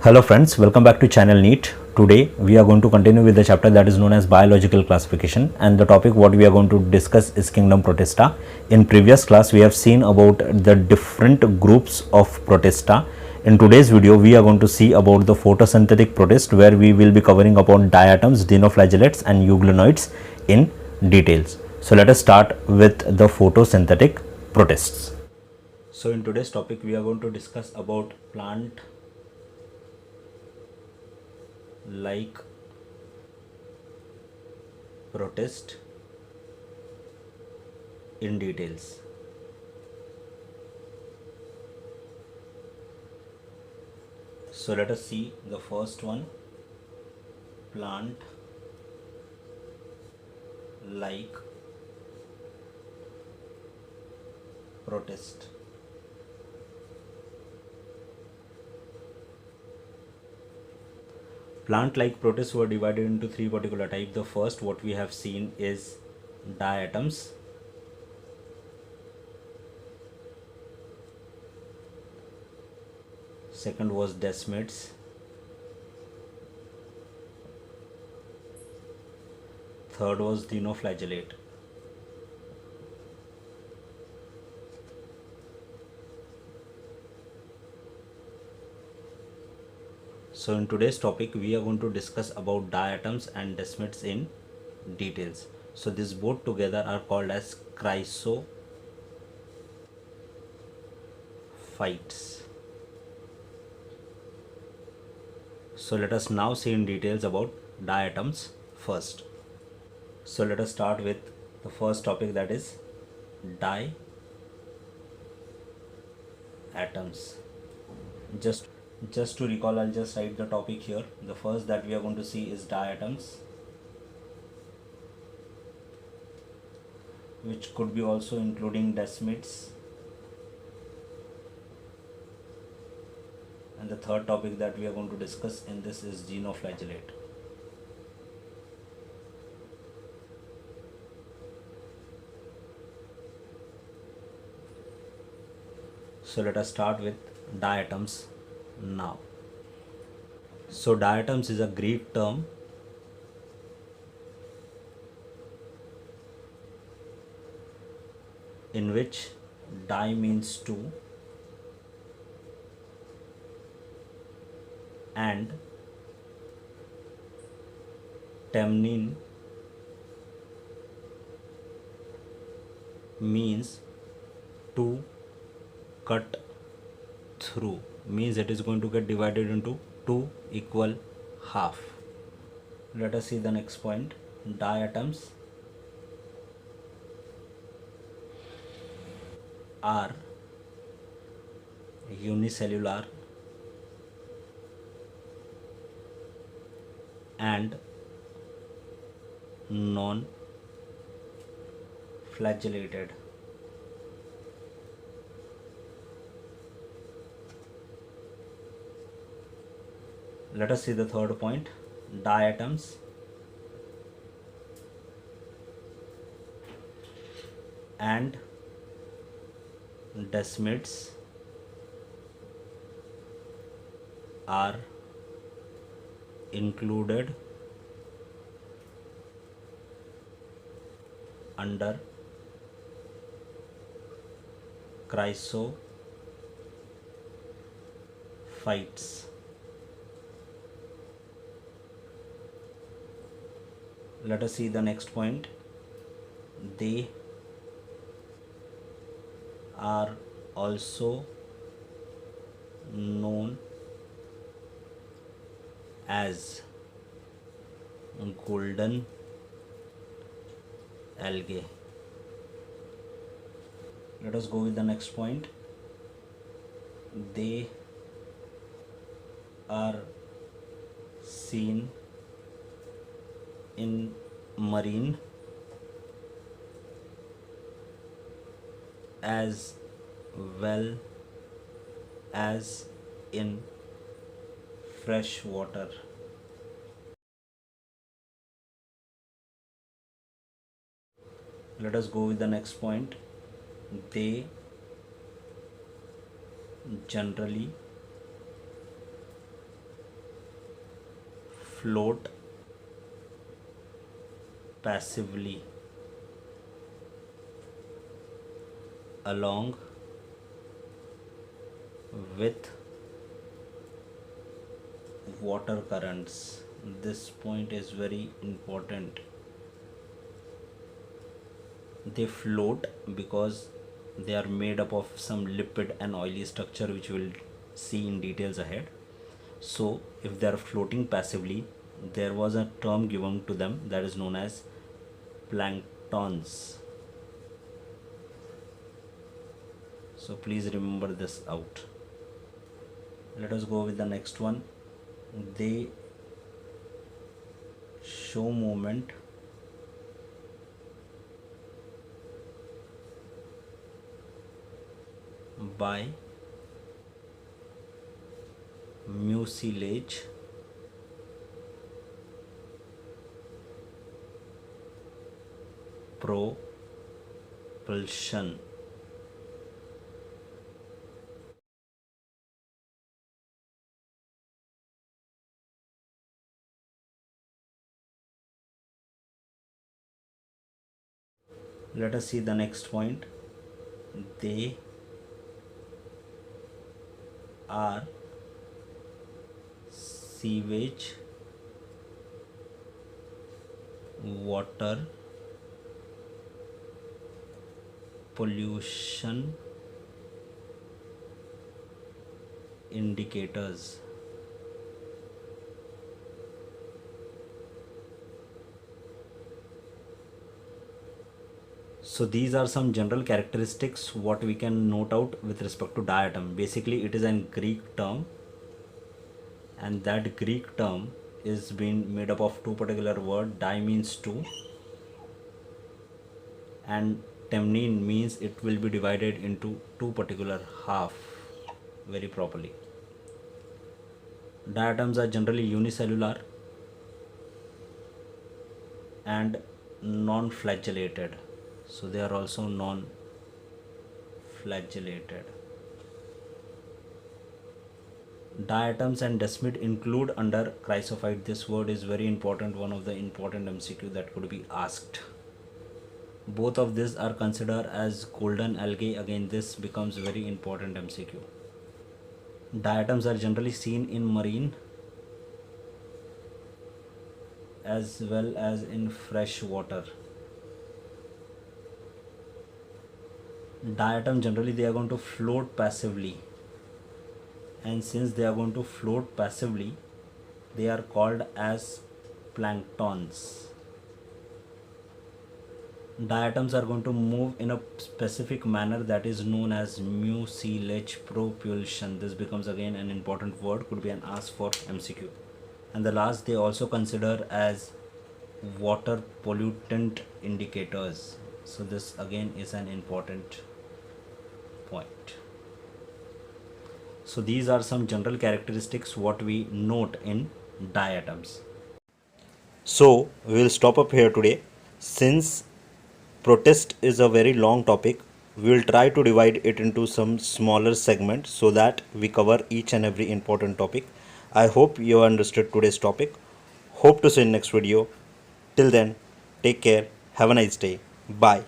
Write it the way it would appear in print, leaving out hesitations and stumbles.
Hello friends, welcome back to channel NEET. Today we are going to continue with the chapter that is known as biological classification, and the topic what we are going to discuss is kingdom Protista. In previous class we have seen about the different groups of Protista. In today's video we are going to see about the photosynthetic protist, where we will be covering upon diatoms, dinoflagellates and euglenoids in details. So let us start with the photosynthetic protists. So in today's topic we are going to discuss about plant like protist in details. So let us see the first one, plant like protist. Plant like protists were divided into three particular types. The first what we have seen is diatoms. Second was desmids. Third was dinoflagellate. So in today's topic we are going to discuss about diatoms and desmids in details. So these both together are called as chrysophytes. So let us now see in details about diatoms first. So let us start with the first topic, that is diatoms. Just to recall, I'll just write the topic here. The first that we are going to see is diatoms, which could be also including desmids. And the third topic that we are going to discuss in this is dinoflagellate. So let us start with diatoms now. So diatoms is a Greek term in which di means two and temnin means to cut through, means it is going to get divided into two equal half. Let us see the next point. Diatoms are unicellular and non-flagellated. Let us see the third point. Diatoms and desmids are included under chrysophytes. Let us see the next point. They are also known as golden algae. Let us go with the next point. They are seen in marine as well as in fresh water. Let us go with the next point. They generally float passively along with water currents. This point is very important. They float because they are made up of some lipid and oily structure, which we'll see in details ahead. So if they are floating passively, there was a term given to them that is known as planktons. So please remember this out. Let us go with the next one. They show movement by mucilage propulsion. Let us see the next point. They are sewage water pollution indicators. So these are some general characteristics what we can note out with respect to diatom. Basically it is a Greek term, and that Greek term is being made up of two particular words. Di means two and temnin means it will be divided into two particular half very properly. Diatoms are generally unicellular and non-flagellated. So they are also non-flagellated. Diatoms and desmid include under chrysophyte. This word is very important, one of the important MCQ that could be asked. Both of these are considered as golden algae. Again, this becomes very important MCQ. Diatoms are generally seen in marine as well as in fresh water. Diatom generally they are going to float passively, and since they are going to float passively, they are called as planktons. Diatoms are going to move in a specific manner that is known as mucilage propulsion. This becomes again an important word, could be an ask for MCQ. And the last, they also consider as water pollutant indicators. So this again is an important point. So these are some general characteristics what we note in diatoms. So we will stop up here today. Since protist is a very long topic, we will try to divide it into some smaller segments so that we cover each and every important topic. I hope you understood today's topic. Hope to see you in next video. Till then, take care. Have a nice day. Bye.